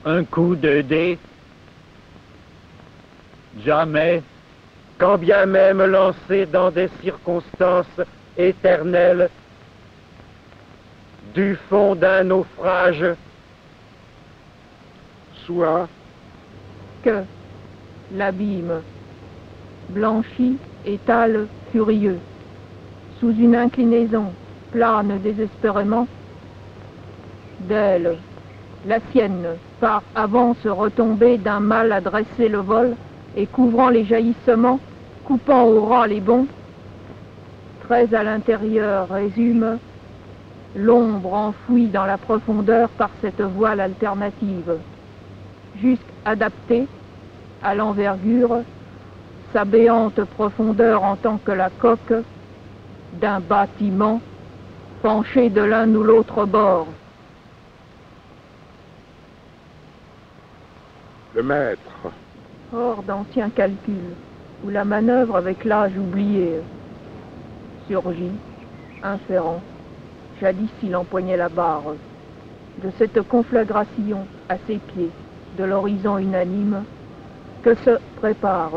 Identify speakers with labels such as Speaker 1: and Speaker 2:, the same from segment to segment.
Speaker 1: Un coup de dé. Jamais, quand bien même lancé dans des circonstances éternelles, du fond d'un naufrage,
Speaker 2: soit
Speaker 3: que l'abîme blanchit étale furieux, sous une inclinaison plane désespérément, d'elle, la sienne, par avance retombée d'un mal à dresser le vol, et couvrant les jaillissements, coupant au ras les bonds, très à l'intérieur résume l'ombre enfouie dans la profondeur par cette voile alternative, jusqu'adaptée à l'envergure, sa béante profondeur en tant que la coque d'un bâtiment penché de l'un ou l'autre bord.
Speaker 2: le maître.
Speaker 3: Hors d'anciens calculs, où la manœuvre avec l'âge oublié surgit, inférent, jadis il empoignait la barre, de cette conflagration à ses pieds, de l'horizon unanime, que se prépare,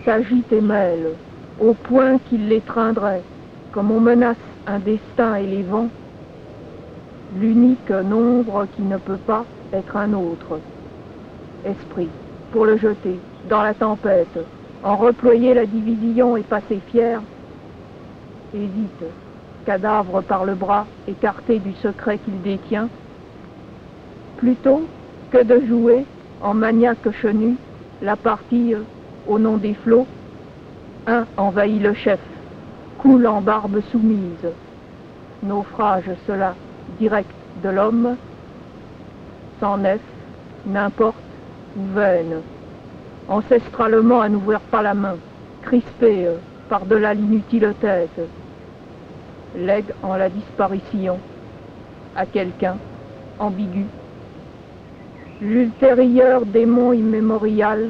Speaker 3: s'agite et mêle, au point qu'il l'étreindrait, comme on menace un destin et les vents, l'unique nombre qui ne peut pas être un autre, esprit, pour le jeter dans la tempête, en reployer la division et passer fier, hésite, cadavre par le bras écarté du secret qu'il détient, plutôt que de jouer en maniaque chenu la partie au nom des flots, un envahit le chef, coule en barbe soumise, naufrage cela direct de l'homme, sans nef, n'importe où vaine, ancestralement à n'ouvrir pas la main, crispé par-delà l'inutile tête, lègue en la disparition à quelqu'un ambigu, l'ultérieur démon immémorial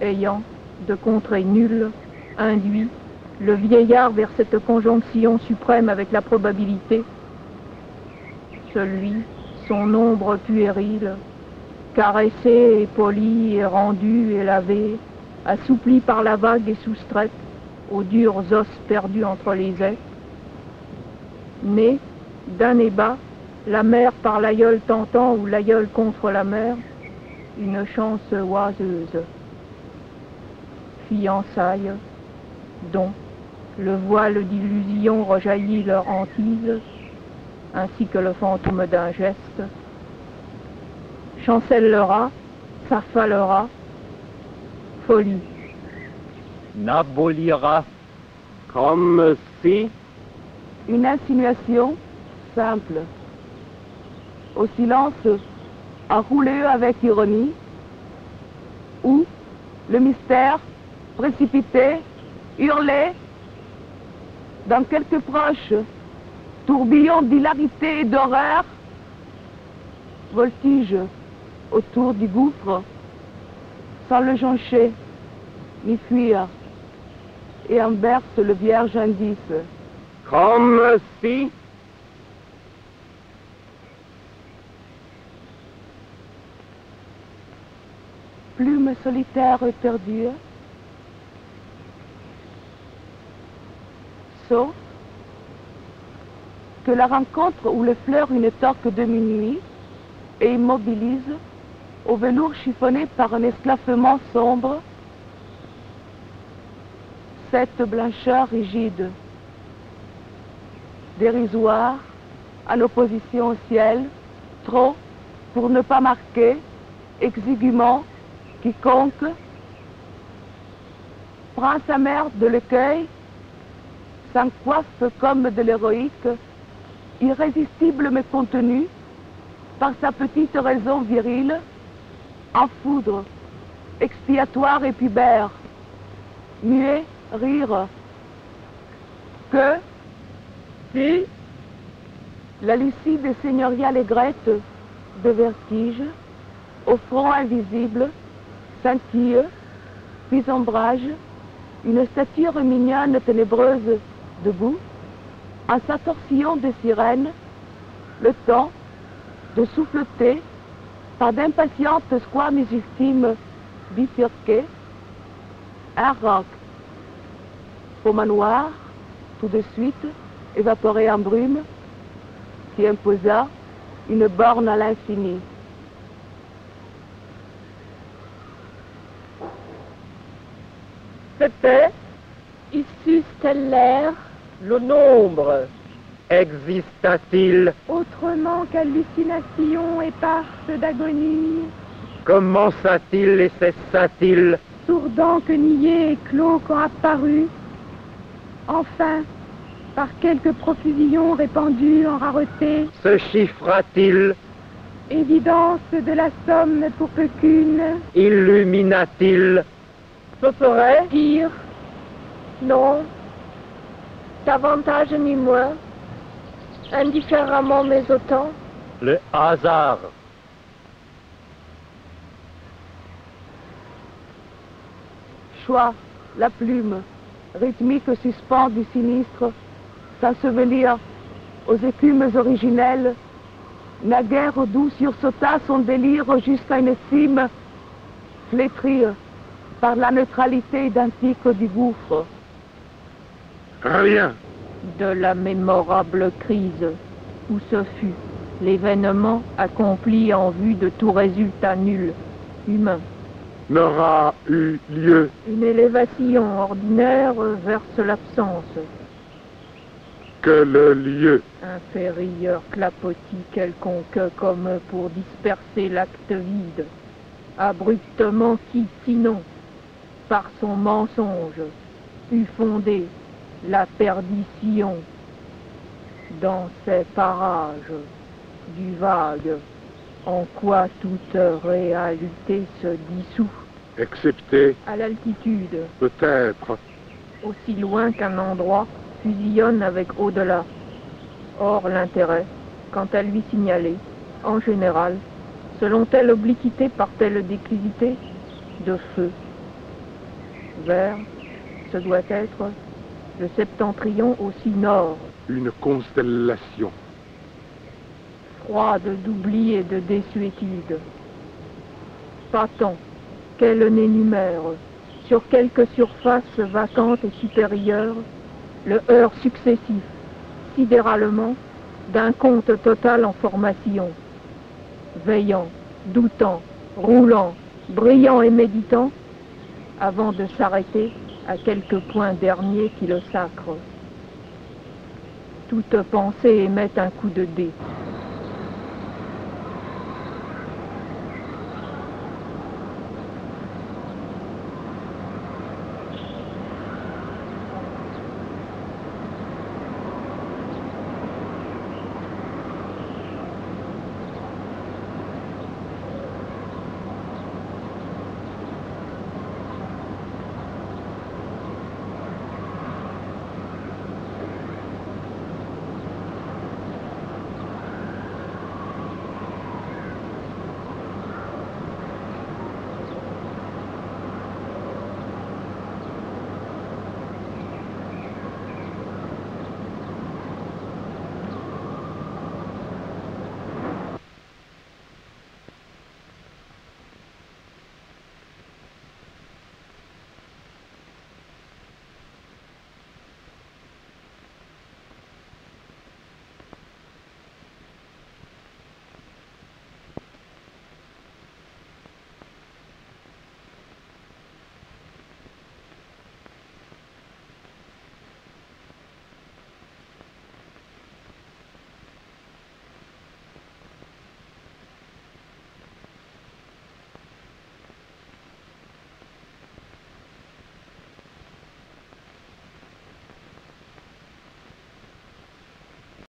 Speaker 3: ayant, de contrée nulle, induit le vieillard vers cette conjonction suprême avec la probabilité, celui, son ombre puérile, caressé et poli et rendu et lavé, assoupli par la vague et soustraite aux durs os perdus entre les ais, né d'un ébat, la mer par l'aïeul tentant ou l'aïeul contre la mer, une chance oiseuse. Fiançailles, dont le voile d'illusion rejaillit leur hantise, ainsi que le fantôme d'un geste, chancellera, s'affalera, folie.
Speaker 1: n'abolira,
Speaker 2: Comme si,
Speaker 3: Une insinuation simple, au silence enroulé avec ironie, ou le mystère précipité, hurlé, dans quelque proche tourbillon d'hilarité et d'horreur, voltige autour du gouffre, sans le joncher, ni fuir, et en berce le vierge indice.
Speaker 2: comme si,
Speaker 3: Plume solitaire et perdue, sauf que la rencontre où le fleure une torque de minuit et immobilise au velours chiffonné par un esclaffement sombre cette blancheur rigide, dérisoire, en opposition au ciel, trop pour ne pas marquer exiguement quiconque prend sa mère de l'écueil, s'en coiffe comme de l'héroïque, irrésistible mais contenu par sa petite raison virile, en foudre, expiatoire et pubère, muet, rire, que si la lucide et seigneuriale aigrette de vertige, au front invisible, scintille, puis ombrage, une stature mignonne ténébreuse debout, en sa torsion de sirène, le temps de souffleter
Speaker 4: Par d'impatientes squames ultimes bifurquées, un roc, au manoir, tout de suite, évaporé en brume, qui imposa une borne à l'infini.
Speaker 3: C'était, issu stellaire,
Speaker 1: Le nombre exista-t-il?
Speaker 3: autrement qu'hallucination éparse d'agonie,
Speaker 1: Commença-t-il et cessa-t-il?
Speaker 3: sourdant que nié et clos quand apparu, enfin, par quelque profusion répandue en rareté,
Speaker 1: Se chiffra-t-il?
Speaker 3: évidence de la somme pour peu qu'une,
Speaker 1: Illumina-t-il?
Speaker 3: ce serait dire, non, davantage ni moins, indifféremment mais autant,
Speaker 1: Le hasard.
Speaker 4: Choix, la plume, rythmique suspens du sinistre, s'ensevelir aux écumes originelles, naguère d'où sursauta son délire jusqu'à une cime, flétrie par la neutralité identique du gouffre.
Speaker 2: Rien.
Speaker 3: de la mémorable crise, où ce fut l'événement accompli en vue de tout résultat nul, humain.
Speaker 2: N'aura eu lieu.
Speaker 3: Une élévation ordinaire verse l'absence,
Speaker 2: Que le lieu.
Speaker 3: inférieur clapotis quelconque comme pour disperser l'acte vide, abruptement qui, sinon, par son mensonge, eût fondé la perdition dans ces parages du vague, en quoi toute réalité se dissout
Speaker 2: Excepté,
Speaker 3: à l'altitude,
Speaker 2: peut-être,
Speaker 3: aussi loin qu'un endroit fusionne avec au-delà. Or l'intérêt, quant à lui signalé, en général, selon telle obliquité par telle déclivité, de feu. Vers, ce doit être le septentrion aussi nord,
Speaker 2: une constellation.
Speaker 3: froide d'oubli et de désuétude. Pas tant qu'elle n'énumère, sur quelque surface vacante et supérieure, le heurt successif, sidéralement, d'un conte total en formation, veillant, doutant, roulant, brillant et méditant, avant de s'arrêter à quelque point dernier qui le sacre. Toute pensée émet un coup de dé.